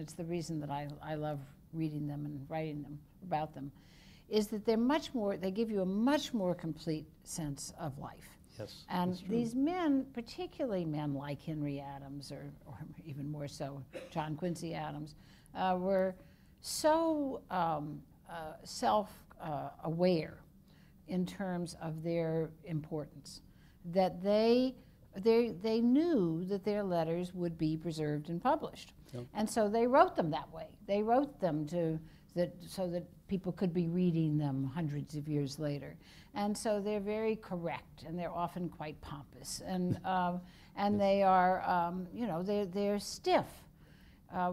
it's the reason that I love reading them and writing them about them, is that they're much more, they give you a much more complete sense of life. Yes, and these men, particularly men like Henry Adams, or even more so John Quincy Adams, were so self-aware in terms of their importance that they knew that their letters would be preserved and published. Yep. And so they wrote them that way. They wrote them so that people could be reading them hundreds of years later. And so they're very correct, and they're often quite pompous, and they are, they're stiff.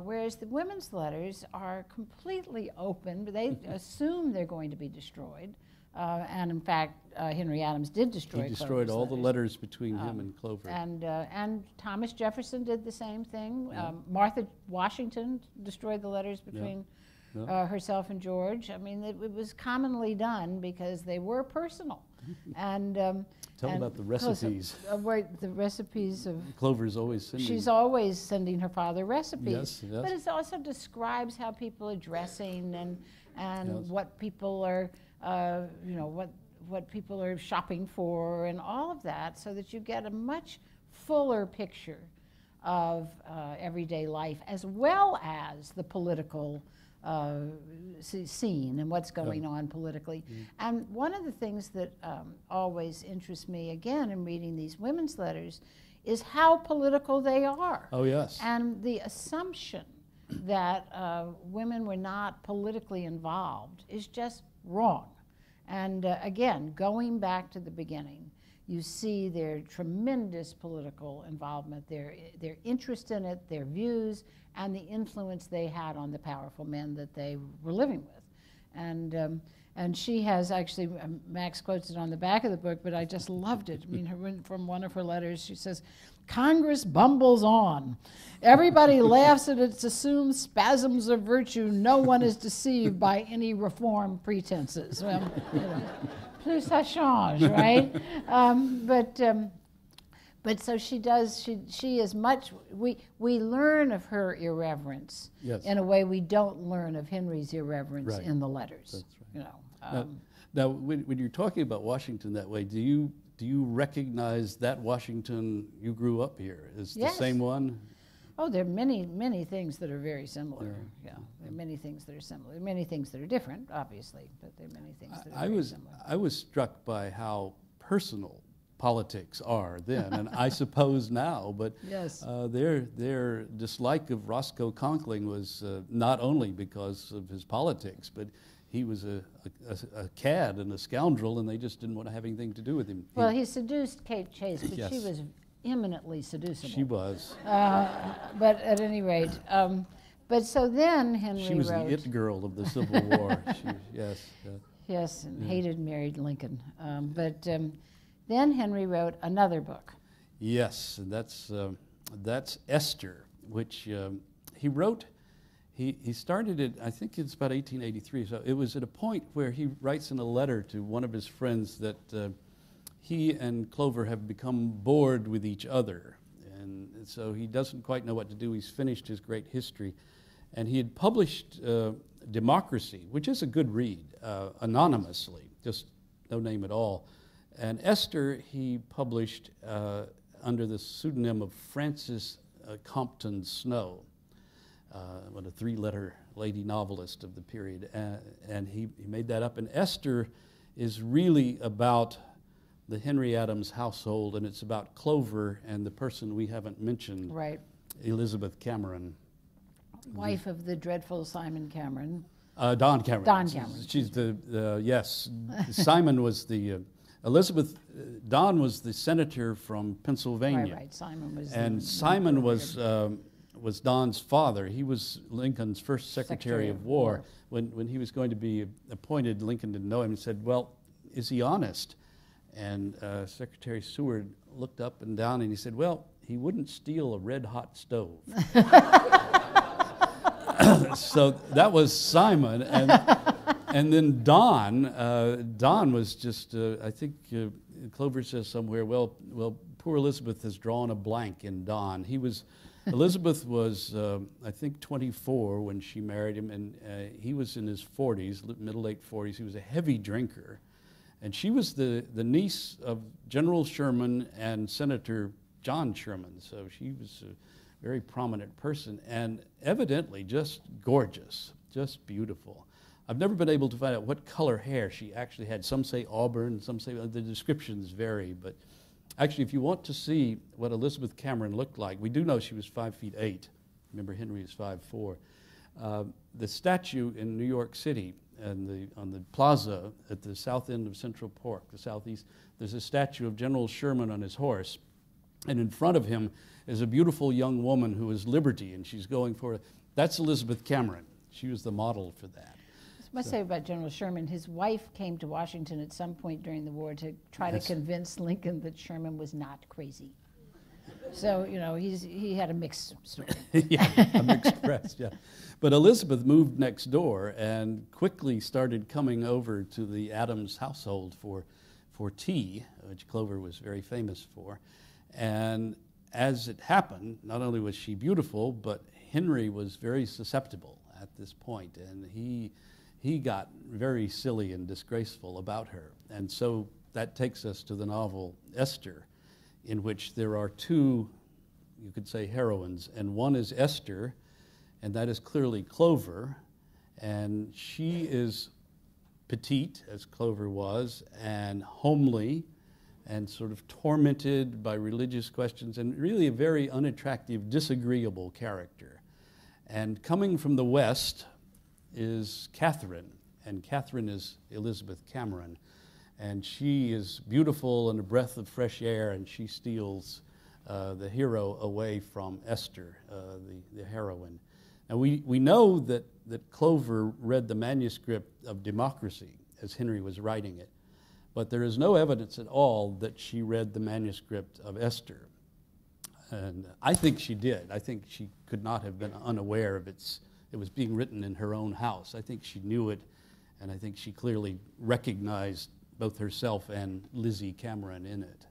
Whereas the women's letters are completely open. They assume they're going to be destroyed. And in fact, Henry Adams did destroy Clover's destroyed all letters. the letters between him and Clover. And Thomas Jefferson did the same thing. Martha Washington destroyed the letters between herself and George. I mean, it was commonly done because they were personal. And tell about the recipes. The recipes of Clover's always sending. She's always sending her father recipes. Yes, yes. But it also describes how people are dressing and what people are. What people are shopping for and all of that, so that you get a much fuller picture of everyday life, as well as the political scene and what's going on politically. And one of the things that always interests me, again, in reading these women's letters, is how political they are. Oh, yes. And the assumption that women were not politically involved is just wrong. And again, going back to the beginning, you see their tremendous political involvement, their interest in it, their views, and the influence they had on the powerful men that they were living with. And she has actually, Max quotes it on the back of the book, but I just loved it. I mean, from one of her letters, she says, "Congress bumbles on. Everybody laughs at its assumed spasms of virtue. No one is deceived by any reform pretenses." Well, plus ça change, right? But so she does. She is much. We learn of her irreverence in a way we don't learn of Henry's irreverence in the letters. That's right. Now, when you're talking about Washington that way, do you recognize that Washington you grew up here? Is the same one? Oh, there are many things that are very similar. Yeah, there are many things that are similar. There are many things that are different, obviously, but there are many things that are very similar. I was struck by how personal politics are then, and I suppose now, but their dislike of Roscoe Conkling was not only because of his politics, but he was a cad and a scoundrel, and they just didn't want to have anything to do with him. Well, he seduced Kate Chase, but she was eminently seducible. She was. But at any rate, but so then Henry wrote... She was the it girl of the Civil War. Yes, and hated married Lincoln. But then Henry wrote another book. Yes, and that's Esther, which he wrote. He started it, I think it's about 1883, so it was at a point where he writes in a letter to one of his friends that he and Clover have become bored with each other, and so he doesn't quite know what to do. He's finished his great history, and he had published Democracy, which is a good read, anonymously, just no name at all. And Esther he published under the pseudonym of Frances Compton Snow. A three-letter lady novelist of the period, and he made that up. And Esther is really about the Henry Adams household, and it's about Clover and the person we haven't mentioned, Elizabeth Cameron. Wife of the dreadful Simon Cameron. Don Cameron. Don Cameron. She's yes. Simon was the... Don was the senator from Pennsylvania. Right. Simon was... And Simon was Don's father. He was Lincoln's first Secretary of War. When he was going to be appointed, Lincoln didn't know him and said, "Well, is he honest?" And Secretary Seward looked up and down and he said, "Well, he wouldn't steal a red-hot stove." So that was Simon. And then Don was just, I think Clover says somewhere, well, poor Elizabeth has drawn a blank in Don. He was Elizabeth was, I think, 24 when she married him, and he was in his 40s, middle-late 40s. He was a heavy drinker. And she was the niece of General Sherman and Senator John Sherman, so she was a very prominent person, and evidently just gorgeous, just beautiful. I've never been able to find out what color hair she actually had. Some say auburn, some say, the descriptions vary, but actually if you want to see what Elizabeth Cameron looked like, we do know she was 5'8". Remember, Henry is 5'4". The statue in New York City, and on the plaza at the south end of Central Park, the southeast, there's a statue of General Sherman on his horse, and in front of him is a beautiful young woman who is Liberty, and she's going for it. That's Elizabeth Cameron. She was the model for that. I must say about General Sherman, his wife came to Washington at some point during the war to try to convince Lincoln that Sherman was not crazy. So, you know, he had a mixed story. Yeah, a mixed press, yeah. But Elizabeth moved next door and quickly started coming over to the Adams household for tea, which Clover was very famous for. And as it happened, not only was she beautiful, but Henry was very susceptible at this point, and he got very silly and disgraceful about her. And so that takes us to the novel Esther, in which there are two, you could say, heroines, and one is Esther, and that is clearly Clover, and she is petite, as Clover was, and homely, and sort of tormented by religious questions, and really a very unattractive, disagreeable character. And coming from the West is Catherine, and Catherine is Elizabeth Cameron. And she is beautiful and a breath of fresh air, and she steals the hero away from Esther, the heroine. And we know that Clover read the manuscript of Democracy as Henry was writing it, but there is no evidence at all that she read the manuscript of Esther. And I think she did. I think she could not have been unaware of it was being written in her own house. I think she knew it, and I think she clearly recognized both herself and Lizzie Cameron in it.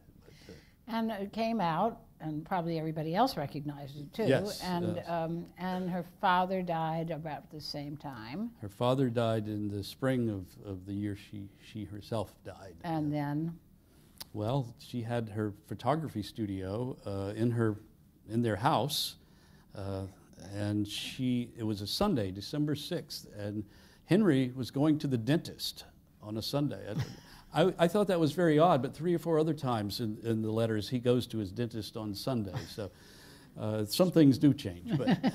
And it came out, and probably everybody else recognized it too. Yes, and her father died about the same time. Her father died in the spring of the year she herself died. And then? Well, she had her photography studio in their house, and it was a Sunday, December 6th, and Henry was going to the dentist on a Sunday. I thought that was very odd, but 3 or 4 other times in the letters he goes to his dentist on Sunday. So some things do change. But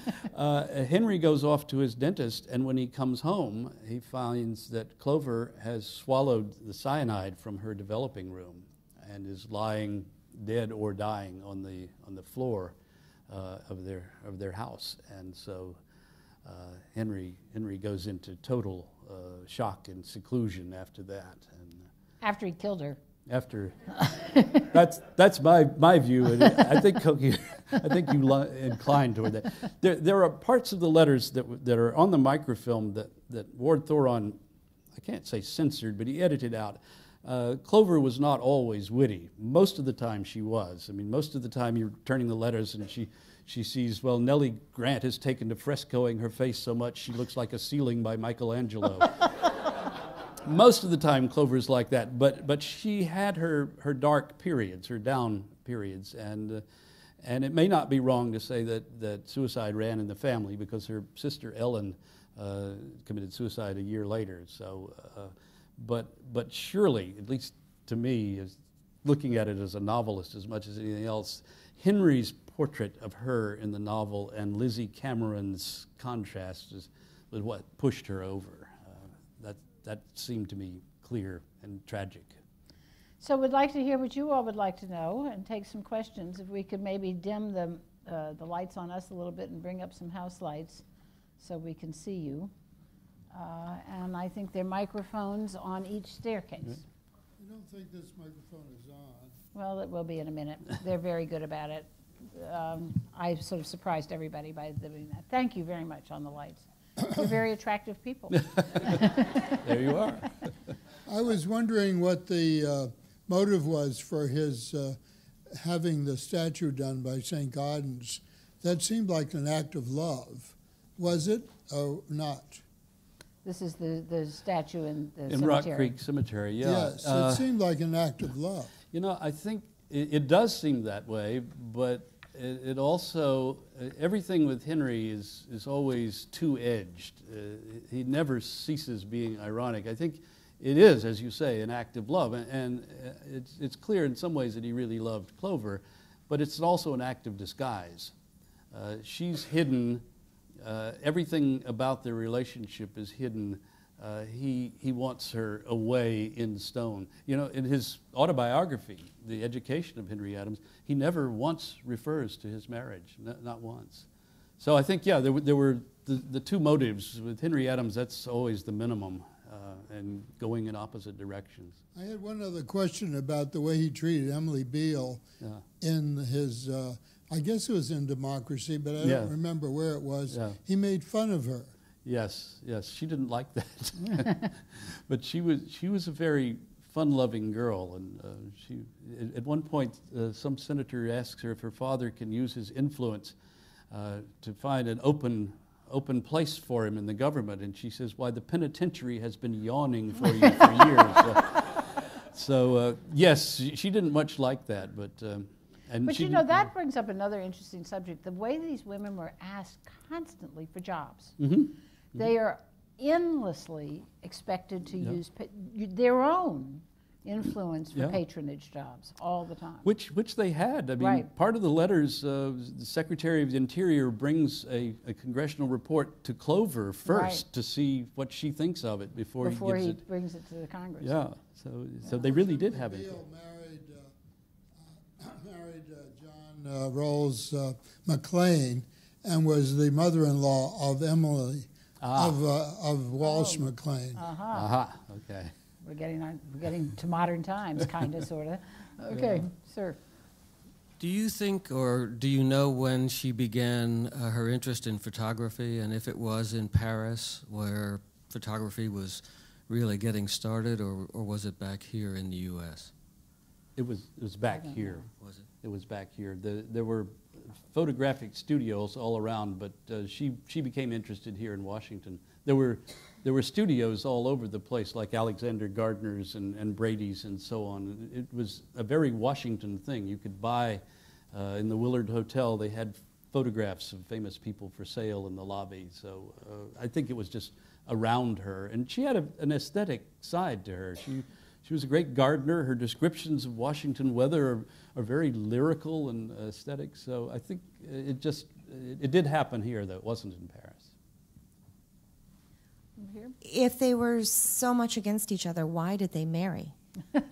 Henry goes off to his dentist, and when he comes home, he finds that Clover has swallowed the cyanide from her developing room and is lying dead or dying on the floor of their house. And so Henry goes into total shock and seclusion after that. After he killed her. After, that's my view. And I think Cokie, you inclined toward that. There are parts of the letters that are on the microfilm that Ward Thoron, I can't say censored, but he edited out. Clover was not always witty. Most of the time she was. I mean, most of the time you're turning the letters and she sees, well, Nellie Grant has taken to frescoing her face so much she looks like a ceiling by Michelangelo. Most of the time Clover's like that, but she had her dark periods, her down periods, and it may not be wrong to say that suicide ran in the family, because her sister Ellen committed suicide a year later. So, but surely, at least to me, as looking at it as a novelist as much as anything else, Henry's portrait of her in the novel and Lizzie Cameron's contrast was what pushed her over. That seemed to me clear and tragic. So we'd like to hear what you all would like to know and take some questions. If we could maybe dim the lights on us a little bit and bring up some house lights so we can see you. And I think there are microphones on each staircase. I don't think this microphone is on. Well, it will be in a minute. They're very good about it. I sort of surprised everybody by doing that. Thank you very much on the lights. You're very attractive people. There you are. I was wondering what the motive was for his having the statue done by St. Gaudens that seemed like an act of love. Was it or not? This is the statue in the In cemetery. Rock Creek Cemetery, yeah. Yes, it seemed like an act of love. You know, I think it does seem that way, but it also, everything with Henry is always two-edged. He never ceases being ironic. I think it is, as you say, an act of love, and it's clear in some ways that he really loved Clover, but it's also an act of disguise. She's hidden. Everything about their relationship is hidden. He wants her away in stone. You know, in his autobiography, The Education of Henry Adams, he never once refers to his marriage, not once. So I think, yeah, there were the two motives. With Henry Adams, that's always the minimum, and going in opposite directions. I had one other question about the way he treated Emily Beale in his, I guess it was in Democracy, but I don't remember where it was. Yeah. He made fun of her. Yes, she didn't like that. But she was a very fun-loving girl, and she at one point some senator asks her if her father can use his influence to find an open place for him in the government, and she says, "Why, the penitentiary has been yawning for you for years." So yes, she didn't much like that, but. But you know, that brings up another interesting subject. The way these women were asked constantly for jobs. Mm-hmm. They are endlessly expected to use their own influence for patronage jobs all the time. Which they had. I mean, part of the letters, the Secretary of the Interior brings a congressional report to Clover first to see what she thinks of it before he brings it to the Congress. Yeah, so they really did have it. Married John Rolls McLean and was the mother-in-law of Emily of Walsh McLean. Okay. We're getting to modern times, kind of, sort of. Okay, sir. Do you think, or do you know when she began her interest in photography, and if it was in Paris, where photography was really getting started, or was it back here in the U.S.? It was back here. Was it? It was back here. There were photographic studios all around, but she became interested here in Washington. There were studios all over the place, like Alexander Gardner's and Brady's and so on. It was a very Washington thing. You could buy in the Willard Hotel. They had photographs of famous people for sale in the lobby. So I think it was just around her, and she had an aesthetic side to her. She was a great gardener. Her descriptions of Washington weather are very lyrical and aesthetic. So I think it did happen here, though. It wasn't in Paris. Here? If they were so much against each other, why did they marry? Well,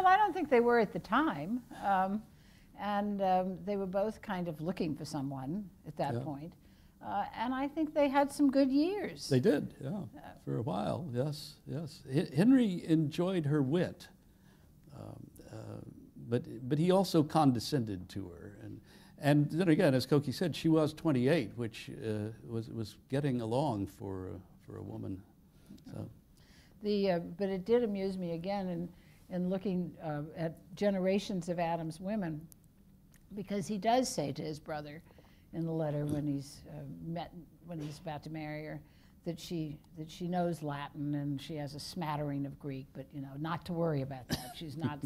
I don't think they were at the time. And they were both kind of looking for someone at that point. And I think they had some good years. They did, for a while, yes. Henry enjoyed her wit, but he also condescended to her. And then again, as Cokie said, she was 28, which was getting along for a woman. So. But it did amuse me again in looking at generations of Adams women, because he does say to his brother in the letter when he's when he's about to marry her, that she knows Latin and she has a smattering of Greek, but not to worry about that. She's not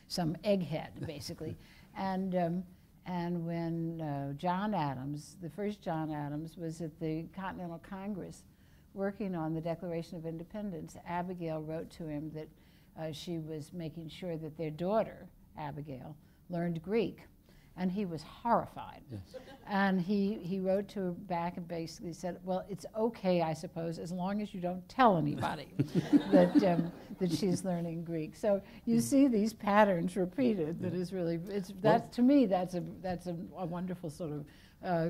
some egghead, basically. And when John Adams, the first John Adams, was at the Continental Congress working on the Declaration of Independence, Abigail wrote to him that she was making sure that their daughter, Abigail, learned Greek. And he was horrified. Yes. And he wrote to her back and basically said, well, it's okay, I suppose, as long as you don't tell anybody that she's learning Greek. So you see these patterns repeated. That is really, to me, that's a wonderful sort of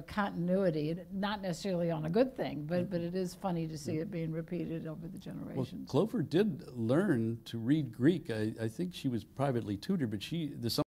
continuity, not necessarily on a good thing, but it is funny to see it being repeated over the generations. Well, Clover did learn to read Greek. I think she was privately tutored, but